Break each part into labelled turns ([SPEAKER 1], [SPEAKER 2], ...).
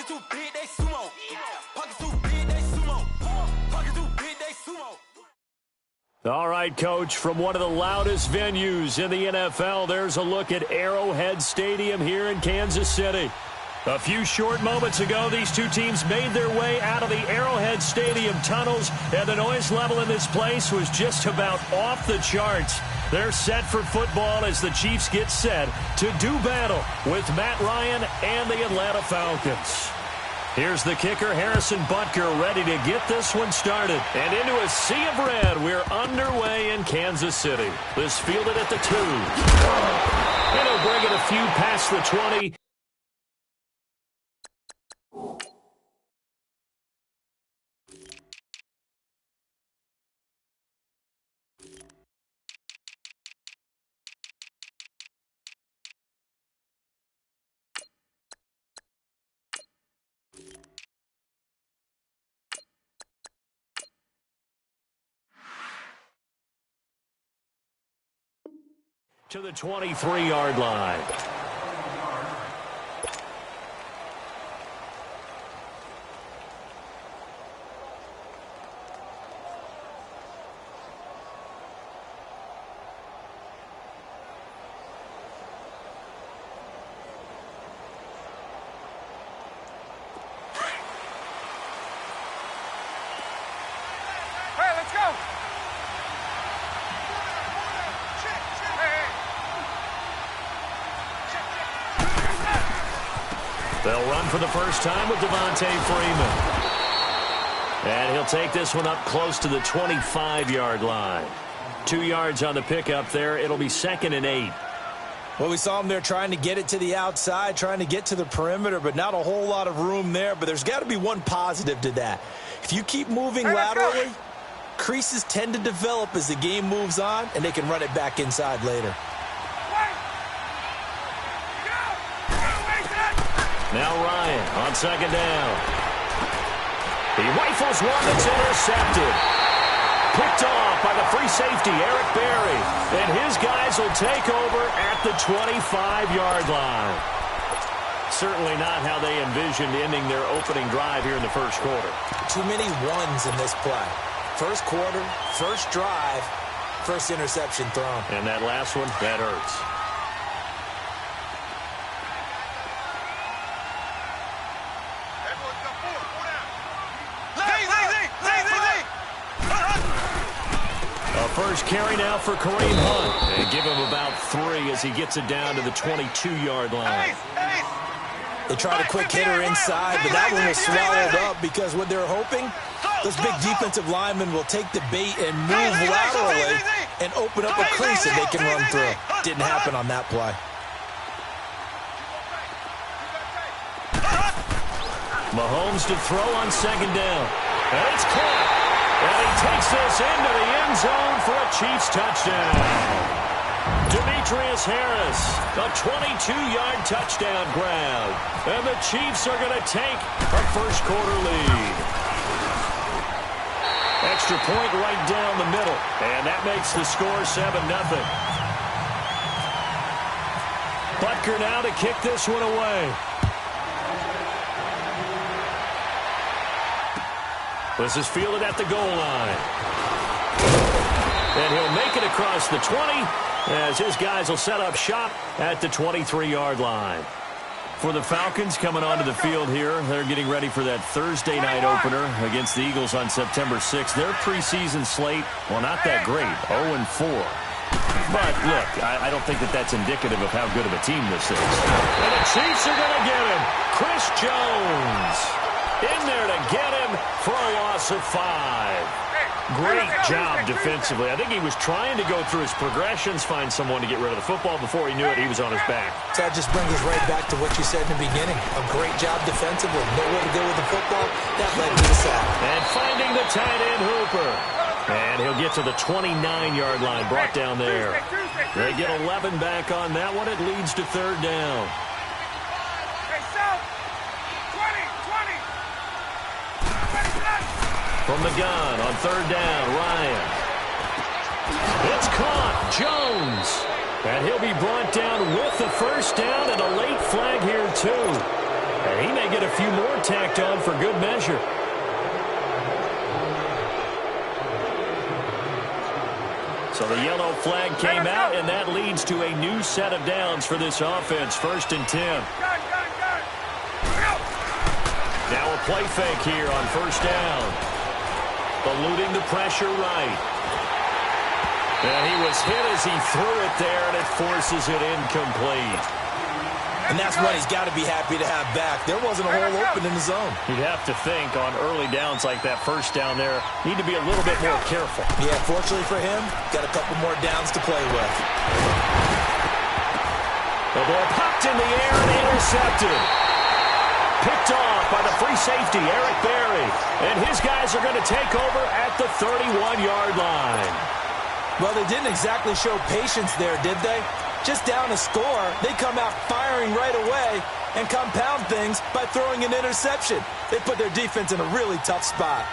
[SPEAKER 1] Pockets too big, they sumo. Pockets too big, they sumo. Pockets too big, they sumo.
[SPEAKER 2] All right, Coach, from one of the loudest venues in the NFL, there's a look at Arrowhead Stadium here in Kansas City. A few short moments ago, these two teams made their way out of the Arrowhead Stadium tunnels, and the noise level in this place was just about off the charts. They're set for football as the Chiefs get set to do battle with Matt Ryan and the Atlanta Falcons. Here's the kicker, Harrison Butker, ready to get this one started. And into a sea of red, we're underway in Kansas City. This fielded at the 2. And he'll bring it a few past the 20. To the 23-yard line. They'll run for the first time with Devontae Freeman. And he'll take this one up close to the 25-yard line. 2 yards on the pickup there. It'll be 2nd and 8.
[SPEAKER 3] Well, we saw him there trying to get it to the outside, trying to get to the perimeter, but not a whole lot of room there. But there's got to be one positive to that. If you keep moving laterally, creases tend to develop as the game moves on, and they can run it back inside later.
[SPEAKER 2] Now Ryan on 2nd down. He rifles one that's intercepted. Picked off by the free safety, Eric Berry. And his guys will take over at the 25-yard line. Certainly not how they envisioned ending their opening drive here in the first quarter.
[SPEAKER 3] Too many ones in this play. First quarter, first drive, first interception thrown.
[SPEAKER 2] And that last one, that hurts. First carry now for Kareem Hunt. And give him about 3 as he gets it down to the 22-yard line.
[SPEAKER 3] They tried a quick hitter inside, but that one was swallowed up because what they're hoping, those big defensive linemen will take the bait and move laterally and open up a crease that they can run through. Didn't happen on that play.
[SPEAKER 2] Mahomes to throw on 2nd down. And it's caught. And he takes this into the end zone for a Chiefs touchdown. Demetrius Harris, a 22-yard touchdown grab. And the Chiefs are going to take a first quarter lead. Extra point right down the middle. And that makes the score 7-0. Butker now to kick this one away. This is fielded at the goal line. And he'll make it across the 20 as his guys will set up shop at the 23-yard line. For the Falcons coming onto the field here, they're getting ready for that Thursday night opener against the Eagles on September 6th. Their preseason slate, well, not that great, 0-4. But, look, I don't think that that's indicative of how good of a team this is. And the Chiefs are going to get him. Chris Jones in there to get him for a loss of 5. Great job defensively. I think he was trying to go through his progressions, find someone to get rid of the football. Before he knew it, he was on his back.
[SPEAKER 3] That just brings us right back to what you said in the beginning. A great job defensively. Nowhere to go with the football. That led to the sack.
[SPEAKER 2] And finding the tight end Hooper. And he'll get to the 29-yard line, brought down there. They get 11 back on that one. It leads to 3rd down. From the gun on 3rd down, Ryan. It's caught, Jones. And he'll be brought down with the first down and a late flag here, too. And he may get a few more tacked on for good measure. So the yellow flag came out, and that leads to a new set of downs for this offense. 1st and 10. Now a play fake here on 1st down. Eluding the pressure right. And he was hit as he threw it there, and it forces it incomplete.
[SPEAKER 3] And that's what he's got to be happy to have back. There wasn't a hole open in the zone.
[SPEAKER 2] You'd have to think on early downs like that 1st down there, need to be a little bit more careful.
[SPEAKER 3] Yeah, fortunately for him, got a couple more downs to play with.
[SPEAKER 2] The ball popped in the air and intercepted. Picked off by the free safety, Eric Berry. And his guys are going to take over at the 31-yard line.
[SPEAKER 3] Well, they didn't exactly show patience there, did they? Just down a score, they come out firing right away and compound things by throwing an interception. They put their defense in a really tough spot.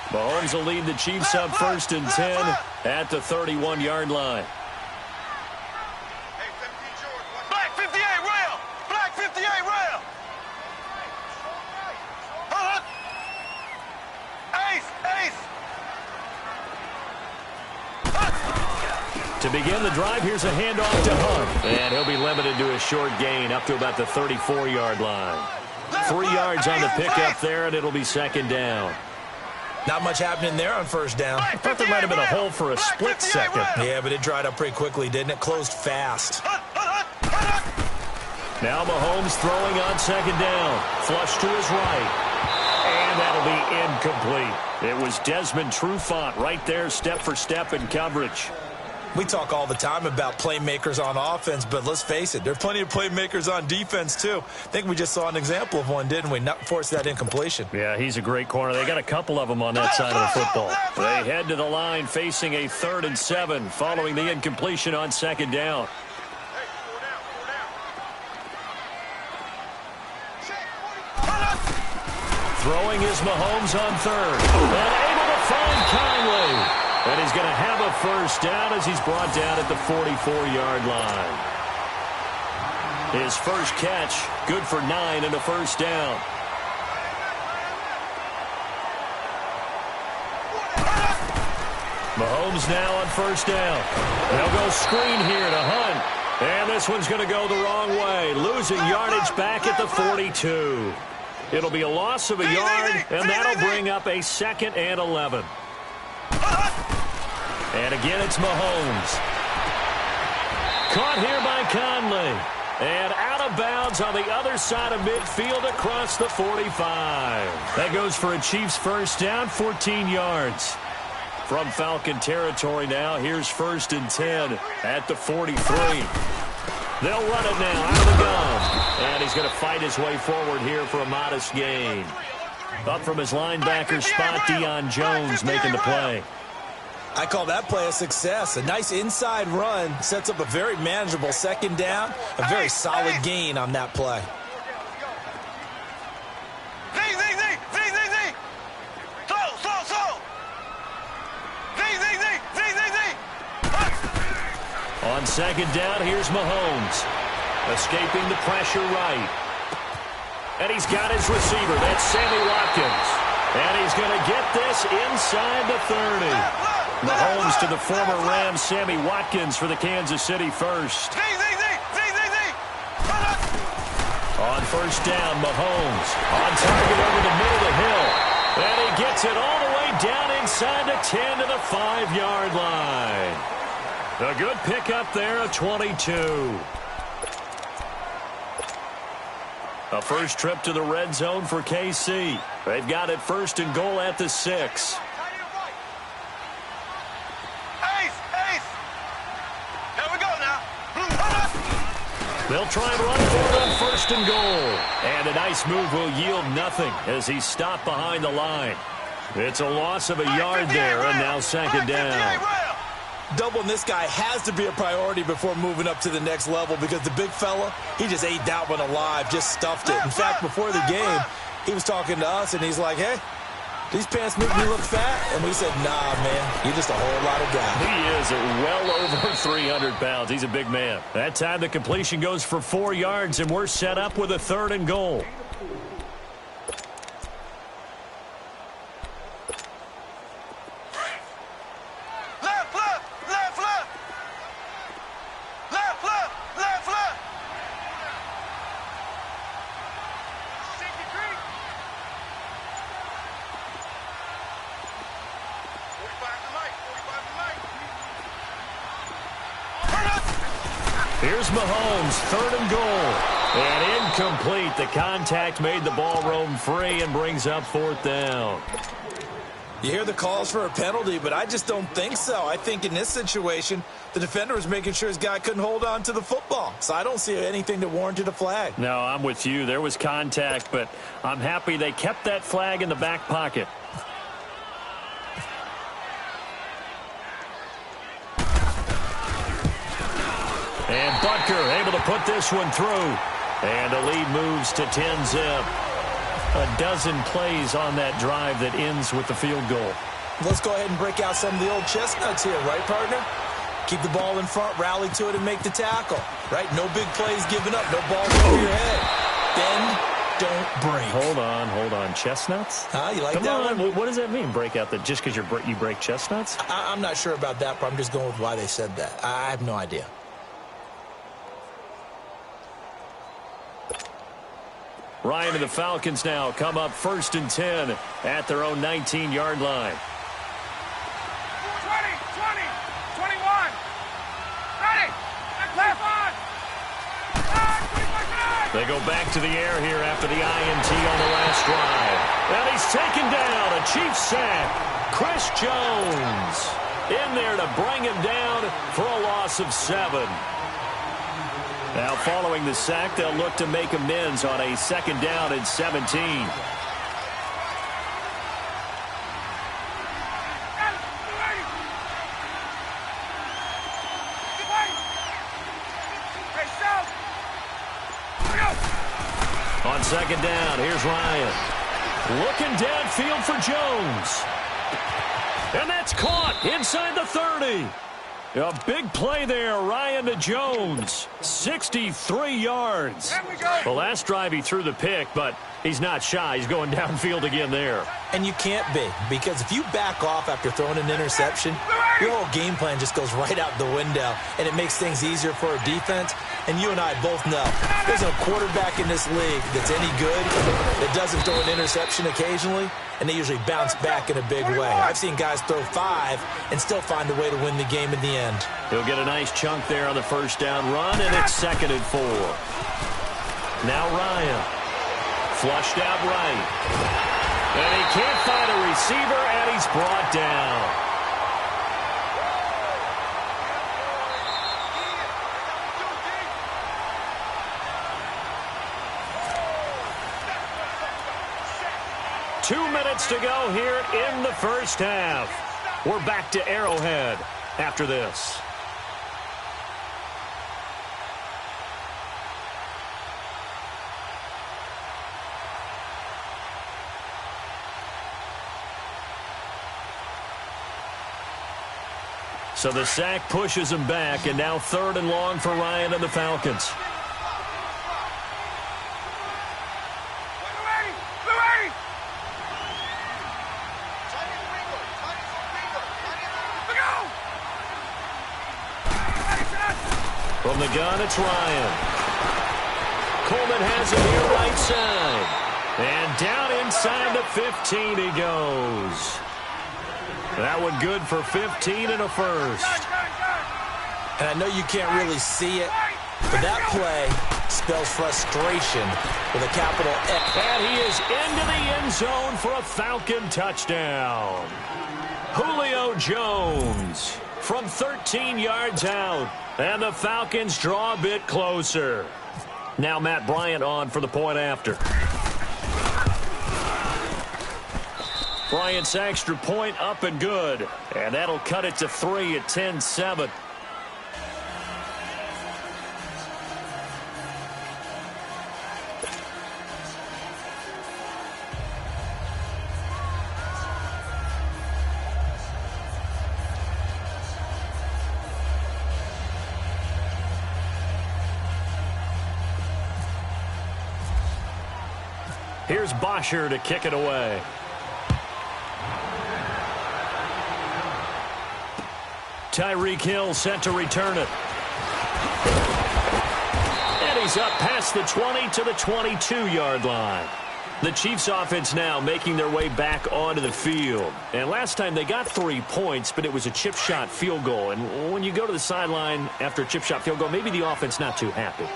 [SPEAKER 2] Mahomes will lead the Chiefs up 1st and 10 at the 31-yard line.
[SPEAKER 1] Black 58 rail! Black 58 rail! Ace! Ace!
[SPEAKER 2] To begin the drive, here's a handoff to Hunt. And he'll be limited to a short gain up to about the 34-yard line. 3 yards on the pickup there, and it'll be 2nd down.
[SPEAKER 3] Not much happening there on 1st down.
[SPEAKER 2] I thought there might have been a hole for a split second.
[SPEAKER 3] Yeah, but it dried up pretty quickly, didn't it? Closed fast.
[SPEAKER 2] Now Mahomes throwing on 2nd down. Flush to his right. And that'll be incomplete. It was Desmond Trufant right there, step for step in coverage.
[SPEAKER 3] We talk all the time about playmakers on offense, but let's face it, there are plenty of playmakers on defense, too. I think we just saw an example of one, didn't we? Not force that incompletion.
[SPEAKER 2] Yeah, he's a great corner. They got a couple of them on that side of the football. They head to the line facing a 3rd and 7 following the incompletion on 2nd down. Throwing is Mahomes on 3rd. And able to find Conley. And he's going to have a 1st down as he's brought down at the 44-yard line. His first catch, good for 9 and a 1st down. Mahomes now on 1st down. They'll go screen here to Hunt. And this one's going to go the wrong way, losing yardage back at the 42. It'll be a loss of a yard, and that'll bring up a 2nd and 11. And again, it's Mahomes. Caught here by Conley. And out of bounds on the other side of midfield across the 45. That goes for a Chiefs 1st down, 14 yards. From Falcon territory now, here's 1st and 10 at the 43. They'll run it now out of the gun. And he's going to fight his way forward here for a modest gain. Up from his linebacker spot, Deion Jones making the play.
[SPEAKER 3] I call that play a success. A nice inside run sets up a very manageable 2nd down. A very solid gain on that play.
[SPEAKER 2] On 2nd down, here's Mahomes. Escaping the pressure right. And he's got his receiver. That's Sammy Watkins. And he's going to get this inside the 30. Mahomes to the former Rams, Sammy Watkins for the Kansas City 1st. On 1st down, Mahomes on target over the middle of the hill. And he gets it all the way down inside the 10 to the 5-yard line. A good pickup there of 22. A first trip to the red zone for KC. They've got it 1st and goal at the 6. They'll try and run for it on 1st and goal. And a nice move will yield nothing as he's stopped behind the line. It's a loss of a yard there, and now 2nd down.
[SPEAKER 3] Doubling this guy has to be a priority before moving up to the next level because the big fella, he just ate that one alive, just stuffed it. In fact, before the game, he was talking to us, and he's like, hey, These pants make me look fat. And we said, nah, man, you're just a whole lot of guy.
[SPEAKER 2] He is well over 300 pounds. He's a big man. That time the completion goes for 4 yards, and we're set up with a 3rd and goal. Here's Mahomes, 3rd and goal. And incomplete. The contact made the ball roam free and brings up 4th down.
[SPEAKER 3] You hear the calls for a penalty, but I just don't think so. I think in this situation, the defender was making sure his guy couldn't hold on to the football. So I don't see anything that warranted a flag.
[SPEAKER 2] No, I'm with you. There was contact, but I'm happy they kept that flag in the back pocket. And Butker able to put this one through. And the lead moves to 10-zip. A dozen plays on that drive that ends with the field goal.
[SPEAKER 3] Let's go ahead and break out some of the old chestnuts here, right, partner? Keep the ball in front, rally to it, and make the tackle. Right? No big plays given up. No balls over your head. Bend, don't break.
[SPEAKER 2] Hold on. Chestnuts?
[SPEAKER 3] You like
[SPEAKER 2] Come
[SPEAKER 3] that
[SPEAKER 2] on.
[SPEAKER 3] one?
[SPEAKER 2] What does that mean, break out? That just because you break chestnuts?
[SPEAKER 3] I'm not sure about that, but I'm just going with why they said that. I have no idea.
[SPEAKER 2] Ryan and the Falcons now come up 1st and 10 at their own 19-yard line.
[SPEAKER 1] 20, 21. Ready. Left on.
[SPEAKER 2] They go back to the air here after the INT on the last drive. And he's taken down. A Chiefs sack. Chris Jones in there to bring him down for a loss of 7. Now, following the sack, they'll look to make amends on a 2nd down and 17. On 2nd down, here's Ryan. Looking downfield for Jones. And that's caught inside the 30. A big play there, Ryan to Jones. 63 yards. The last drive he threw the pick, but he's not shy. He's going downfield again there.
[SPEAKER 3] And you can't be, because if you back off after throwing an interception, your whole game plan just goes right out the window, and it makes things easier for a defense. And you and I both know there's a quarterback in this league that's any good that doesn't throw an interception occasionally, and they usually bounce back in a big way. I've seen guys throw 5 and still find a way to win the game in the end.
[SPEAKER 2] He'll get a nice chunk there on the 1st down run, and it's 2nd and 4. Now Ryan. Flushed out right. And he can't find a receiver, and he's brought down. Two minutes to go here in the 1st half. We're back to Arrowhead after this. So the sack pushes him back, and now 3rd and long for Ryan and the Falcons. From the gun, it's Ryan. Coleman has him here right side. And down inside the 15 he goes. That one good for 15 and a 1st.
[SPEAKER 3] And I know you can't really see it, but that play spells frustration with a capital F.
[SPEAKER 2] And he is into the end zone for a Falcon touchdown. Julio Jones from 13 yards out. And the Falcons draw a bit closer. Now Matt Bryant on for the point after. Bryant's extra point up and good. And that'll cut it to 3 at 10-7. Here's Bosher to kick it away. Tyreek Hill set to return it. And he's up past the 20 to the 22-yard line. The Chiefs offense now making their way back onto the field. And last time they got 3 points, but it was a chip shot field goal. And when you go to the sideline after a chip shot field goal, maybe the offense not too happy.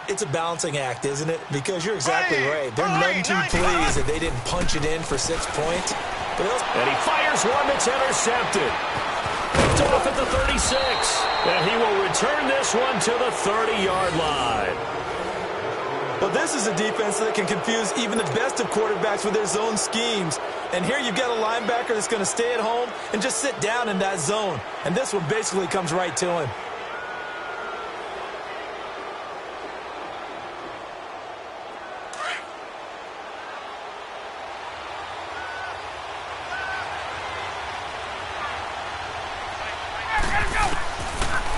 [SPEAKER 3] It's a balancing act, isn't it? Because you're exactly right. They're none too pleased that they didn't punch it in for 6 points.
[SPEAKER 2] And he fires one that's intercepted. Picked off at the 36. And he will return this one to the 30-yard line.
[SPEAKER 3] Well, this is a defense that can confuse even the best of quarterbacks with their zone schemes. And here you've got a linebacker that's going to stay at home and just sit down in that zone. And this one basically comes right to him.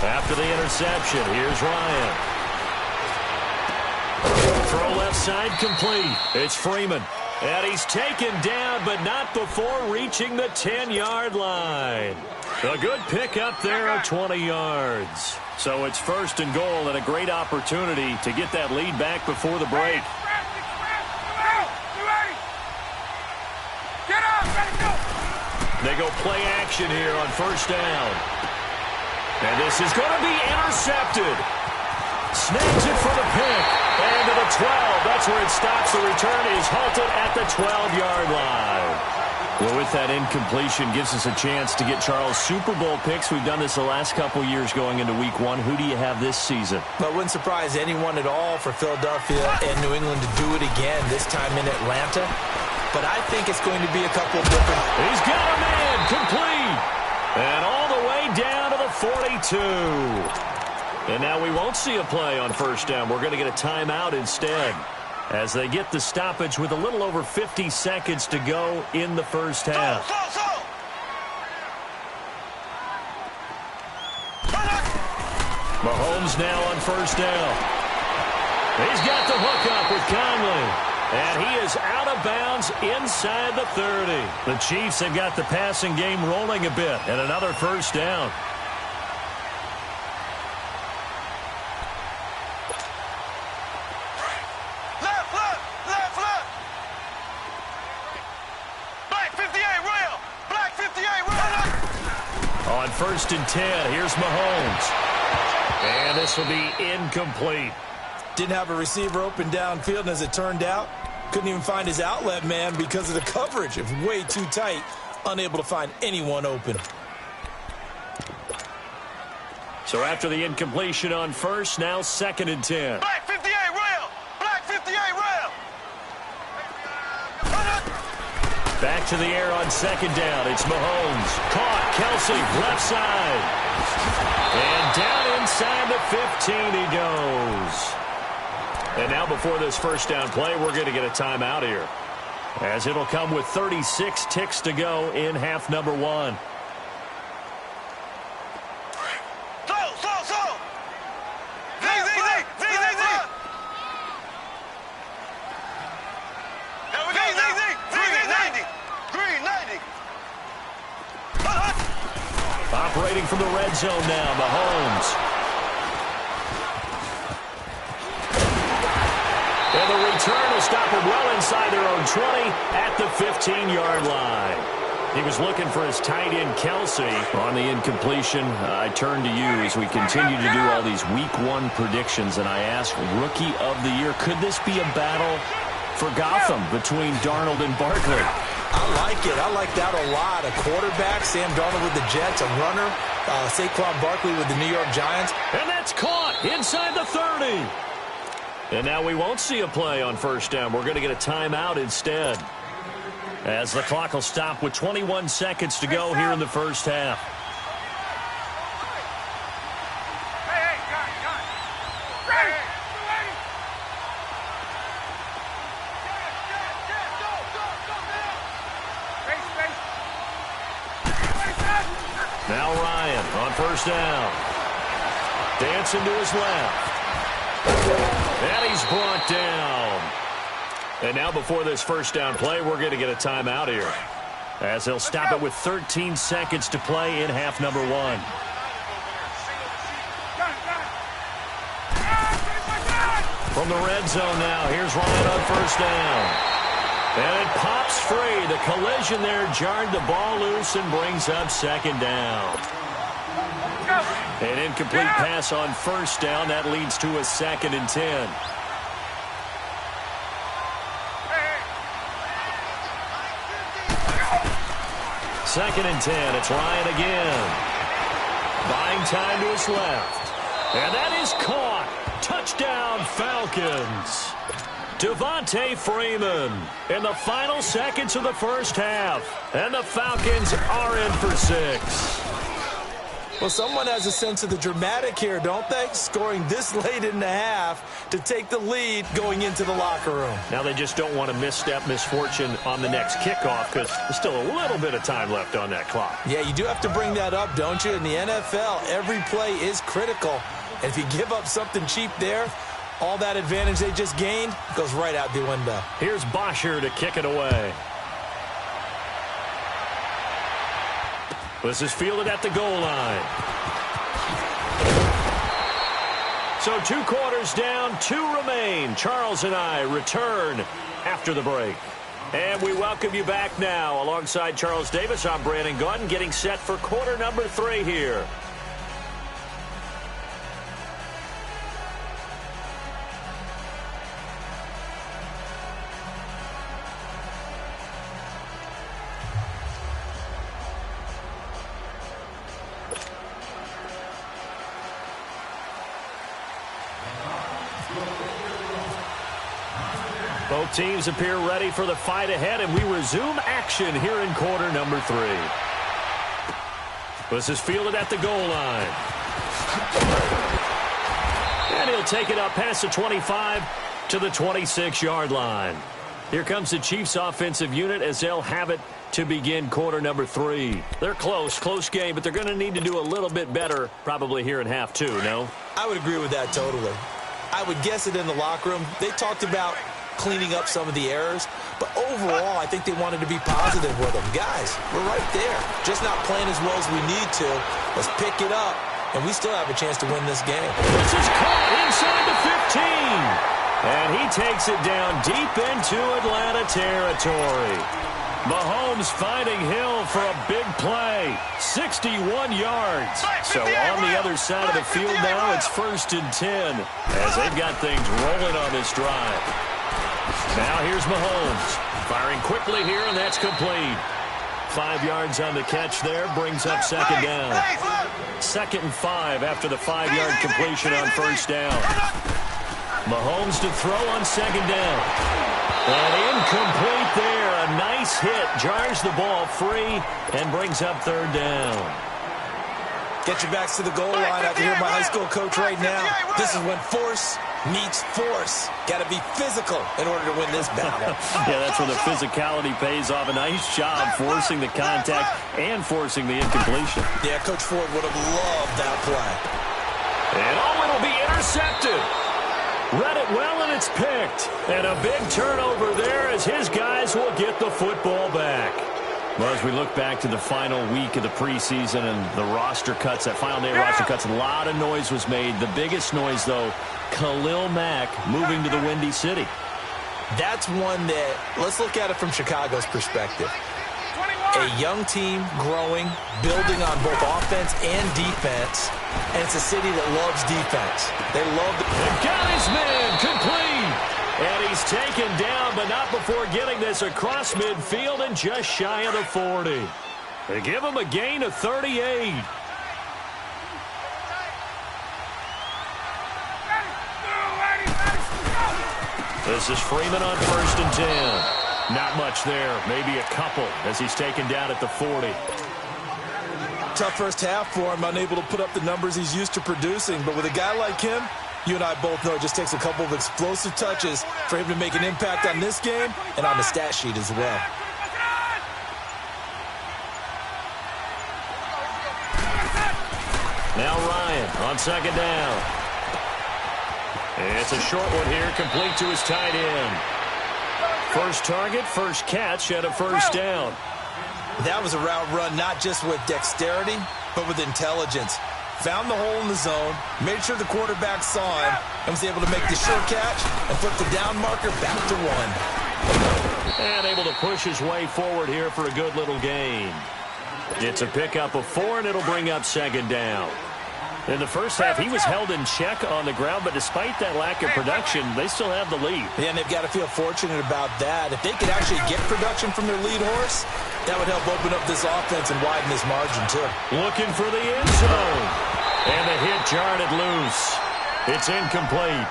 [SPEAKER 2] After the interception, here's Ryan. Throw left side complete. It's Freeman. And he's taken down, but not before reaching the 10-yard line. A good pickup there at 20 yards. So it's 1st and goal and a great opportunity to get that lead back before the break. They go play action here on 1st down. And this is going to be intercepted. Snags it for the pick. And to the 12. That's where it stops. The return is halted at the 12-yard line. Well, with that incompletion, gives us a chance to get Charles Super Bowl picks. We've done this the last couple years going into week 1. Who do you have this season?
[SPEAKER 3] Well, it wouldn't surprise anyone at all for Philadelphia and New England to do it again, this time in Atlanta. But I think it's going to be a couple of different...
[SPEAKER 2] He's got a man complete. And all the way down to the 42. And now we won't see a play on 1st down. We're going to get a timeout instead as they get the stoppage with a little over 50 seconds to go in the 1st half. Mahomes now on 1st down. He's got the hook up with Conley. And he is out of bounds inside the 30. The Chiefs have got the passing game rolling a bit. And another 1st down. On 1st and 10, here's Mahomes. And this will be incomplete.
[SPEAKER 3] Didn't have a receiver open downfield, and as it turned out, couldn't even find his outlet man because of the coverage. It was way too tight, unable to find anyone open.
[SPEAKER 2] So after the incompletion on 1st, now 2nd and 10.
[SPEAKER 1] Black 58 rail! Black 58 rail!
[SPEAKER 2] Back to the air on 2nd down. It's Mahomes. Caught. Kelsey, left side. And down inside the 15 he goes. And now before this 1st down play, we're going to get a timeout here, as it'll come with 36 ticks to go in half number 1. Operating from the red zone now, Mahomes. And the return will stop him well inside their own 20 at the 15-yard line. He was looking for his tight end, Kelsey. On the incompletion, I turn to you as we continue to do all these week 1 predictions, and I ask, Rookie of the Year, could this be a battle for Gotham between Darnold and Barkley?
[SPEAKER 3] I like it. I like that a lot. A quarterback, Sam Darnold with the Jets, a runner, Saquon Barkley with the New York Giants.
[SPEAKER 2] And that's caught inside the 30. And now we won't see a play on 1st down. We're going to get a timeout instead, as the clock will stop with 21 seconds to go here in the 1st half. Now Ryan on 1st down. Dancing to his left. And he's brought down. And now before this first down play, we're going to get a timeout here, as they'll stop it with 13 seconds to play in half number 1. From the red zone now, here's Ryan on first down. And it pops free. The collision there jarred the ball loose and brings up second down. An incomplete pass on first down. That leads to a 2nd and 10. Second and 10. It's Ryan again. Buying time to his left. And that is caught. Touchdown, Falcons. Devontae Freeman in the final seconds of the first half. And the Falcons are in for 6.
[SPEAKER 3] Well, someone has a sense of the dramatic here, don't they? Scoring this late in the half to take the lead going into the locker room.
[SPEAKER 2] Now they just don't want to misstep misfortune on the next kickoff because there's still a little bit of time left on that clock.
[SPEAKER 3] Yeah, you do have to bring that up, don't you? In the NFL, every play is critical. And if you give up something cheap there, all that advantage they just gained goes right out the window.
[SPEAKER 2] Here's Bosher to kick it away. This is fielded at the goal line. So 2 quarters down, 2 remain. Charles and I return after the break. And we welcome you back now. Alongside Charles Davis, I'm Brandon Gaudin, getting set for quarter number 3 here. Both teams appear ready for the fight ahead, and we resume action here in quarter number 3. This is fielded at the goal line. And he'll take it up past the 25 to the 26-yard line. Here comes the Chiefs offensive unit as they'll have it to begin quarter number 3. They're close game, but they're going to need to do a little bit better probably here in half 2, no?
[SPEAKER 3] I would agree with that totally. I would guess it in the locker room. They talked about cleaning up some of the errors, but overall I think they wanted to be positive with them. Guys, we're right there, just not playing as well as we need to. Let's pick it up, and we still have a chance to win this game.
[SPEAKER 2] This is caught inside the 15, and he takes it down deep into Atlanta territory. Mahomes finding Hill for a big play, 61 yards. So on the other side of the field now, it's 1st and 10 as they've got things rolling on this drive. Now here's Mahomes, firing quickly here, and that's complete. 5 yards on the catch there, brings up second down. 2nd and 5 after the 5-yard completion on first down. Mahomes to throw on second down. And incomplete there. A nice hit, jars the ball free, and brings up third down.
[SPEAKER 3] Get your backs to the goal line. I can hear my high school coach right now. This is when force meets force. Got to be physical in order to win this battle.
[SPEAKER 2] Yeah, that's where the physicality pays off. A nice job forcing the contact and forcing the incompletion.
[SPEAKER 3] Yeah, Coach Ford would have loved that play.
[SPEAKER 2] And it'll be intercepted. Read it well, and it's picked. And a big turnover there as his guys will get the football back. Well, as we look back to the final week of the preseason and the roster cuts, that final day roster cuts, a lot of noise was made. The biggest noise, though, Khalil Mack moving to the Windy City.
[SPEAKER 3] That's one that, let's look at it from Chicago's perspective. A young team growing, building on both offense and defense, and it's a city that loves defense. They love the...
[SPEAKER 2] And got his man complete. And he's taken down, but not before getting this across midfield and just shy of the 40. They give him a gain of 38. This is Freeman on 1st and 10. Not much there, maybe a couple as he's taken down at the 40.
[SPEAKER 3] Tough first half for him, unable to put up the numbers he's used to producing. But with a guy like him, you and I both know it just takes a couple of explosive touches for him to make an impact on this game and on the stat sheet as well.
[SPEAKER 2] Now Ryan on second down. It's a short one here, complete to his tight end. First target, first catch, and a first down.
[SPEAKER 3] That was a route run not just with dexterity, but with intelligence. Found the hole in the zone, made sure the quarterback saw him, and was able to make the short catch and flip the down marker back to 1.
[SPEAKER 2] And able to push his way forward here for a good little gain. It's a pickup of 4, and it'll bring up second down. In the first half, he was held in check on the ground, but despite that lack of production, they still have the lead.
[SPEAKER 3] Yeah, and they've got to feel fortunate about that. If they could actually get production from their lead horse, that would help open up this offense and widen this margin, too.
[SPEAKER 2] Looking for the end zone. And the hit jarred it loose. It's incomplete.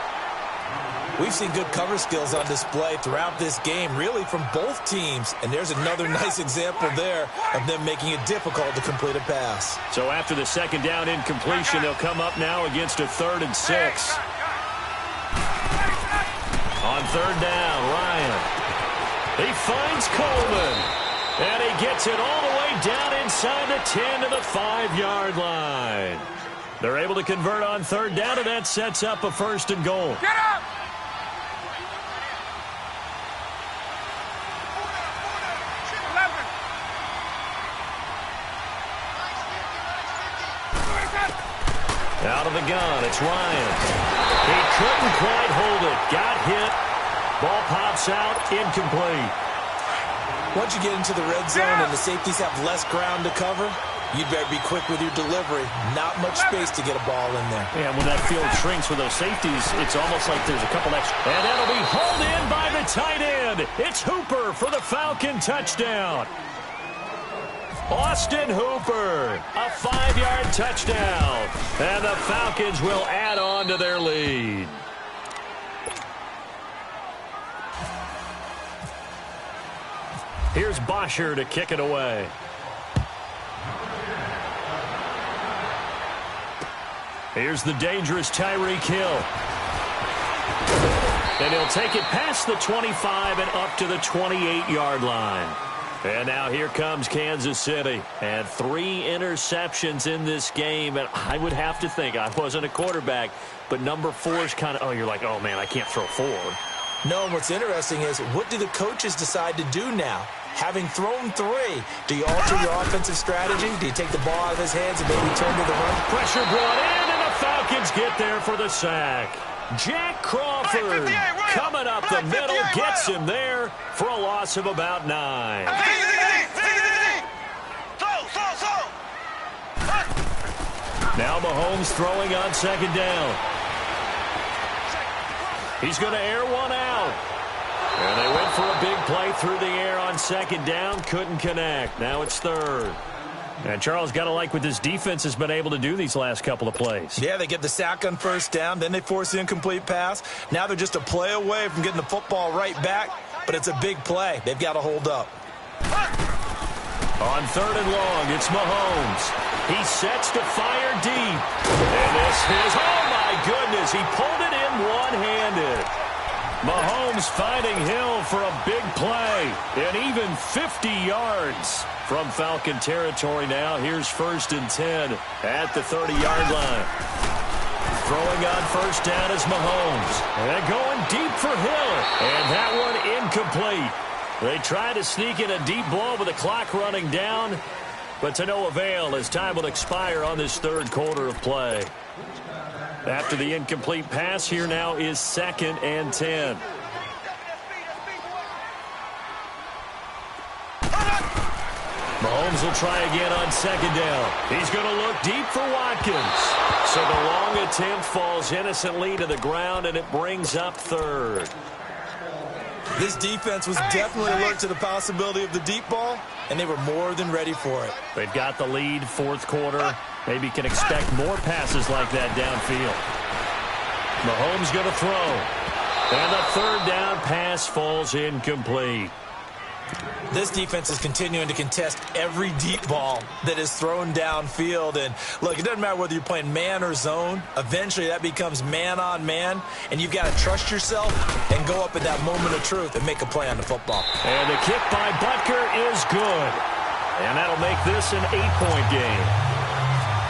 [SPEAKER 3] We've seen good cover skills on display throughout this game, really from both teams. And there's another nice example there of them making it difficult to complete a pass.
[SPEAKER 2] So after the second down incompletion, they'll come up now against a 3rd and 6. On 3rd down, Ryan. He finds Coleman. And he gets it all the way down inside the 10 to the 5-yard line. They're able to convert on 3rd down, and that sets up a 1st and goal.
[SPEAKER 4] Get up!
[SPEAKER 2] Out of the gun, it's Ryan. He couldn't quite hold it. Got hit. Ball pops out, incomplete.
[SPEAKER 3] Once you get into the red zone and the safeties have less ground to cover, you'd better be quick with your delivery. Not much space to get a ball in there.
[SPEAKER 2] Yeah, when that field shrinks with those safeties, it's almost like there's a couple extra. And that'll be hauled in by the tight end. It's Hooper for the Falcon touchdown. Austin Hooper, a 5-yard touchdown. And the Falcons will add on to their lead. Here's Bosher to kick it away. Here's the dangerous Tyreek Hill. And he'll take it past the 25 and up to the 28-yard line. And now here comes Kansas City. And 3 interceptions in this game. And I would have to think, I wasn't a quarterback, but number 4 is kind of, you're like, oh, man, I can't throw 4.
[SPEAKER 3] No, and what's interesting is, what do the coaches decide to do now? Having thrown 3, do you alter your offensive strategy? Do you take the ball out of his hands and maybe turn to the run?
[SPEAKER 2] Pressure brought in, and the Falcons get there for the sack. Jack Crawford coming up the middle, gets him there for a loss of about 9. Now Mahomes throwing on 2nd down. He's going to air one out. And they went for a big play through the air on 2nd down. Couldn't connect. Now it's 3rd. And Charles, got to like what this defense has been able to do these last couple of plays.
[SPEAKER 3] Yeah, they get the sack on 1st down. Then they force the incomplete pass. Now they're just a play away from getting the football right back. But it's a big play. They've got to hold up.
[SPEAKER 2] On 3rd and long, it's Mahomes. He sets to fire deep. And this is, oh my goodness, he pulled it in one-handed. Mahomes finding Hill for a big play. And even 50 yards from Falcon territory now. Here's 1st and 10 at the 30-yard line. Throwing on 1st down is Mahomes. And going deep for Hill. And that one incomplete. They try to sneak in a deep ball with the clock running down, but to no avail as time will expire on this 3rd quarter of play. After the incomplete pass, here now is 2nd and 10. Mahomes will try again on 2nd down. He's going to look deep for Watkins. So the long attempt falls innocently to the ground, and it brings up 3rd.
[SPEAKER 3] This defense was definitely alert to the possibility of the deep ball, and they were more than ready for it.
[SPEAKER 2] They've got the lead, 4th quarter. Maybe can expect more passes like that downfield. Mahomes going to throw. And the 3rd down pass falls incomplete.
[SPEAKER 3] This defense is continuing to contest every deep ball that is thrown downfield. And, look, it doesn't matter whether you're playing man or zone. Eventually, that becomes man-on-man, and you've got to trust yourself and go up at that moment of truth and make a play on the football.
[SPEAKER 2] And the kick by Butker is good. And that'll make this an 8-point game.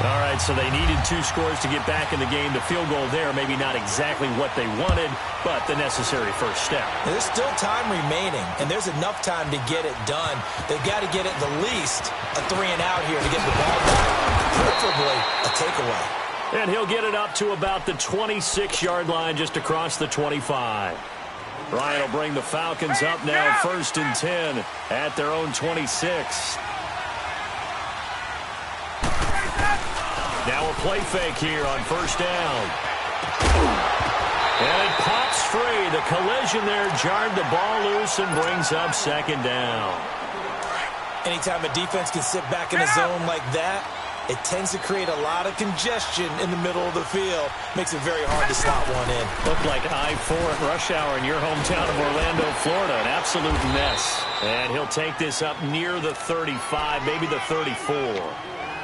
[SPEAKER 2] All right, so they needed 2 scores to get back in the game. The field goal there, maybe not exactly what they wanted, but the necessary first step.
[SPEAKER 3] There's still time remaining, and there's enough time to get it done. They've got to get at the least a 3-and-out here to get the ball back, preferably a takeaway.
[SPEAKER 2] And he'll get it up to about the 26-yard line, just across the 25. Ryan will bring the Falcons up now, 1st and 10 at their own 26. Now a play fake here on 1st down. And it pops free. The collision there jarred the ball loose and brings up 2nd down.
[SPEAKER 3] Anytime a defense can sit back in a zone like that, it tends to create a lot of congestion in the middle of the field. Makes it very hard to slot one in.
[SPEAKER 2] Looked like I-4 at rush hour in your hometown of Orlando, Florida. An absolute mess. And he'll take this up near the 35, maybe the 34.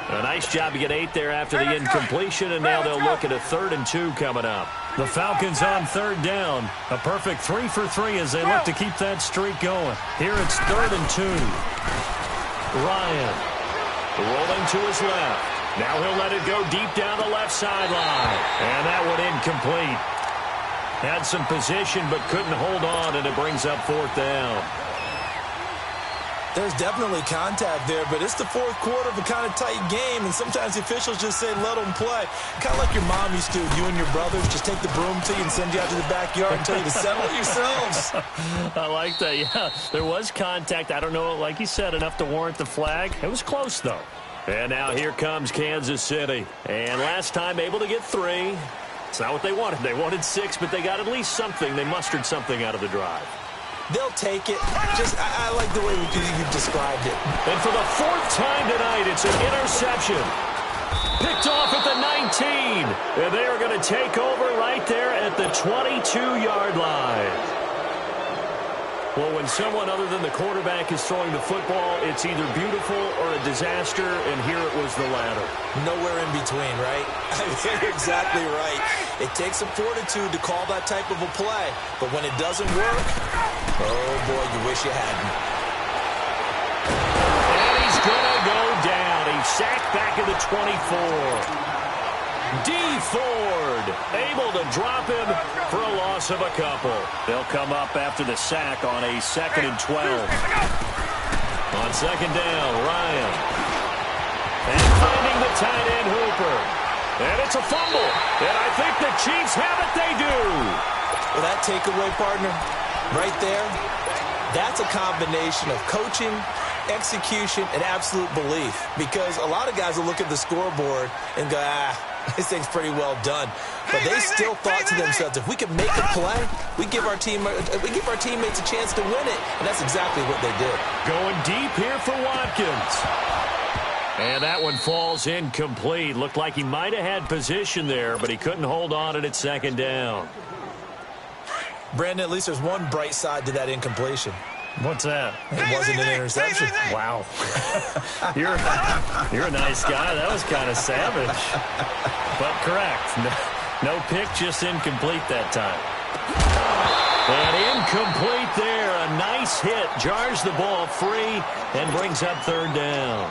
[SPEAKER 2] A nice job to get 8 there after the incompletion, and now they'll look at a 3rd and 2 coming up. The Falcons on 3rd down. A perfect 3 for 3 as they look to keep that streak going. Here it's 3rd and 2. Ryan rolling to his left. Now he'll let it go deep down the left sideline. And that one incomplete. Had some position but couldn't hold on, and it brings up 4th down.
[SPEAKER 3] There's definitely contact there, but it's the 4th quarter of a kind of tight game, and sometimes the officials just say, let them play. Kind of like your mom used to. You and your brothers just take the broom to you and send you out to the backyard and tell you to settle it yourselves.
[SPEAKER 2] I like that, yeah. There was contact. I don't know, like you said, enough to warrant the flag. It was close, though. And now here comes Kansas City. And last time able to get 3. It's not what they wanted. They wanted 6, but they got at least something. They mustered something out of the drive.
[SPEAKER 3] They'll take it. I like the way you described it.
[SPEAKER 2] And for the 4th time tonight, it's an interception. Picked off at the 19. And they are going to take over right there at the 22-yard line. Well, when someone other than the quarterback is throwing the football, it's either beautiful or a disaster, and here it was the latter.
[SPEAKER 3] Nowhere in between, right? You're exactly right. It takes some fortitude to call that type of a play, but when it doesn't work, oh boy, you wish you hadn't.
[SPEAKER 2] And he's going to go down. He's sacked back at the 24. D. Ford able to drop him for a loss of a couple. They'll come up after the sack on a 2nd and 12. On 2nd down, Ryan. And finding the tight end, Hooper. And it's a fumble. And I think the Chiefs have it. They do.
[SPEAKER 3] Well, that takeaway, partner, right there, that's a combination of coaching, execution, and absolute belief. Because a lot of guys will look at the scoreboard and go, this thing's pretty well done. But they still thought to themselves, if we can make a play, we give our teammates a chance to win it. And that's exactly what they did.
[SPEAKER 2] Going deep here for Watkins. And that one falls incomplete. Looked like he might have had position there, but he couldn't hold on at 2nd down.
[SPEAKER 3] Brandon, at least there's one bright side to that incompletion.
[SPEAKER 2] What's that?
[SPEAKER 3] It wasn't an interception.
[SPEAKER 2] Wow. You're a nice guy. That was kind of savage. But correct. No pick, just incomplete that time. And incomplete there. A nice hit. Jars the ball free and brings up 3rd down.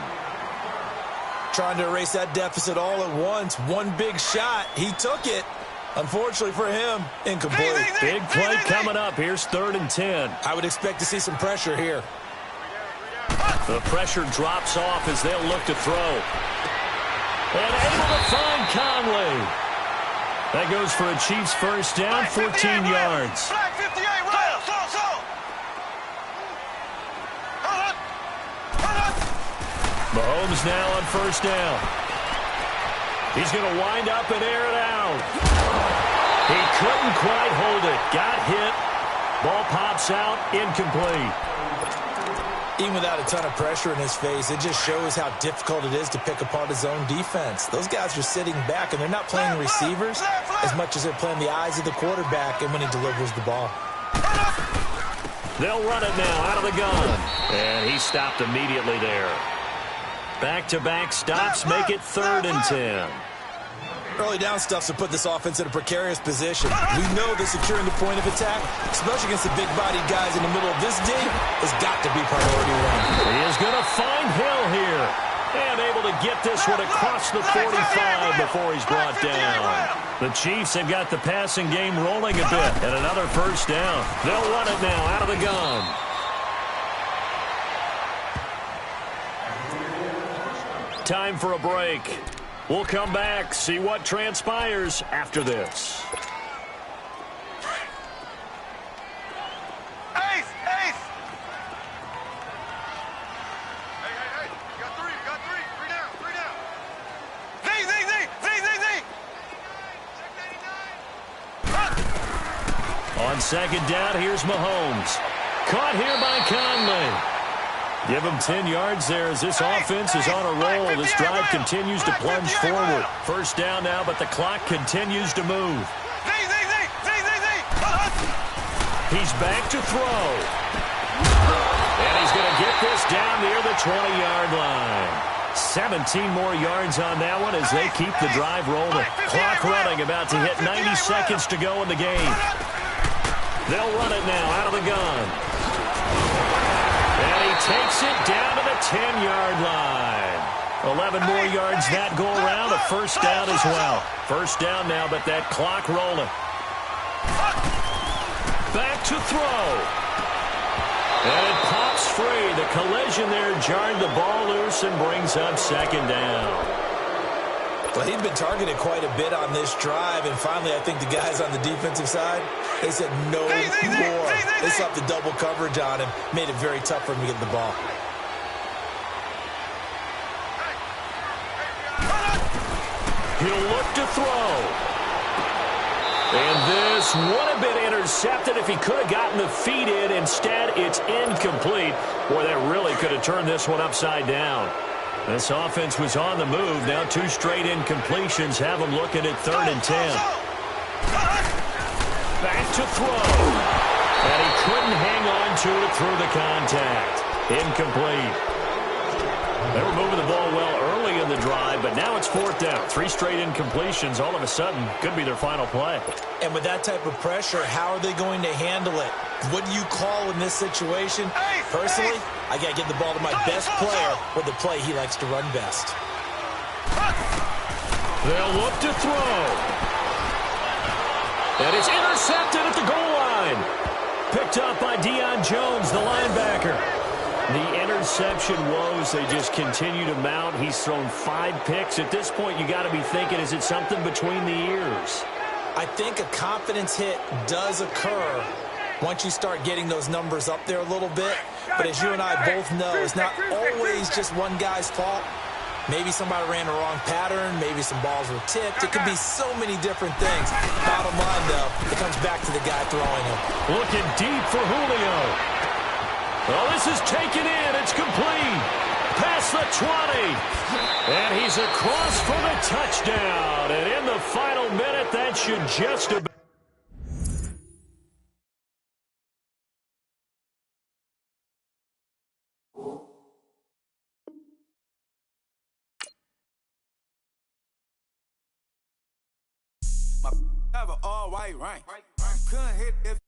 [SPEAKER 3] Trying to erase that deficit all at once. One big shot. He took it. Unfortunately for him, incomplete.
[SPEAKER 2] Big play coming up. Here's 3rd and 10.
[SPEAKER 3] I would expect to see some pressure here.
[SPEAKER 2] The pressure drops off as they'll look to throw. And able to find Conley. That goes for a Chiefs 1st down, 14 yards. Mahomes now on 1st down. He's going to wind up and air it out. He couldn't quite hold it. Got hit. Ball pops out. Incomplete.
[SPEAKER 3] Even without a ton of pressure in his face, it just shows how difficult it is to pick apart his own defense. Those guys are sitting back, and they're not playing receivers as much as they're playing the eyes of the quarterback and when he delivers the ball.
[SPEAKER 2] They'll run it now out of the gun. And he stopped immediately there. Back-to-back stops make it 3rd and 10.
[SPEAKER 3] Early down stuffs to put this offense in a precarious position. We know that securing the point of attack, especially against the big-bodied guys in the middle of this D, has got to be priority 1.
[SPEAKER 2] He is going to find Hill here. And able to get this one across the 45 before he's brought down. The Chiefs have got the passing game rolling a bit. And another first down. They'll run it now out of the gun. Time for a break. We'll come back, see what transpires after this. On second down, here's Mahomes. Caught here by Conley. Give him 10 yards there as this offense is on a roll. This drive continues to plunge forward. First down now, but the clock continues to move. He's back to throw. And he's going to get this down near the 20-yard line. 17 more yards on that one as they keep the drive rolling. Clock running, about to hit 90 seconds to go in the game. They'll run it now out of the gun. And he takes it down to the 10-yard line. 11 more yards that go around, a first down as well. First down now, but that clock rolling. Back to throw. And it pops free. The collision there jarred the ball loose and brings up second down.
[SPEAKER 3] Well, he'd been targeted quite a bit on this drive, and finally I think the guys on the defensive side, they said no more. They slapped the double coverage on him, made it very tough for him to get the ball.
[SPEAKER 2] He'll look to throw. And this would have been intercepted if he could have gotten the feet in. Instead, it's incomplete. Boy, that really could have turned this one upside down. This offense was on the move. Now 2 straight incompletions have them looking at 3rd and 10. Back to throw. And he couldn't hang on to it through the contact. Incomplete. They were moving the ball well early in the drive, but now it's 4th down. 3 straight incompletions all of a sudden could be their final play.
[SPEAKER 3] And with that type of pressure, how are they going to handle it? What do you call in this situation? Personally, I got to get the ball to my best player with the play he likes to run best.
[SPEAKER 2] They'll look to throw. And it's intercepted at the goal line. Picked up by Deion Jones, the linebacker. The interception woes, they just continue to mount. He's thrown 5 picks. At this point, you got to be thinking, is it something between the ears?
[SPEAKER 3] I think a confidence hit does occur once you start getting those numbers up there a little bit. But as you and I both know, it's not always just one guy's fault. Maybe somebody ran the wrong pattern. Maybe some balls were tipped. It could be so many different things. Bottom line, though, it comes back to the guy throwing them.
[SPEAKER 2] Looking deep for Julio. Well, this is taken in. It's complete. Past the 20. And he's across for the touchdown. And in the final minute, that should just about...
[SPEAKER 1] Have an all-white rank. Couldn't hit if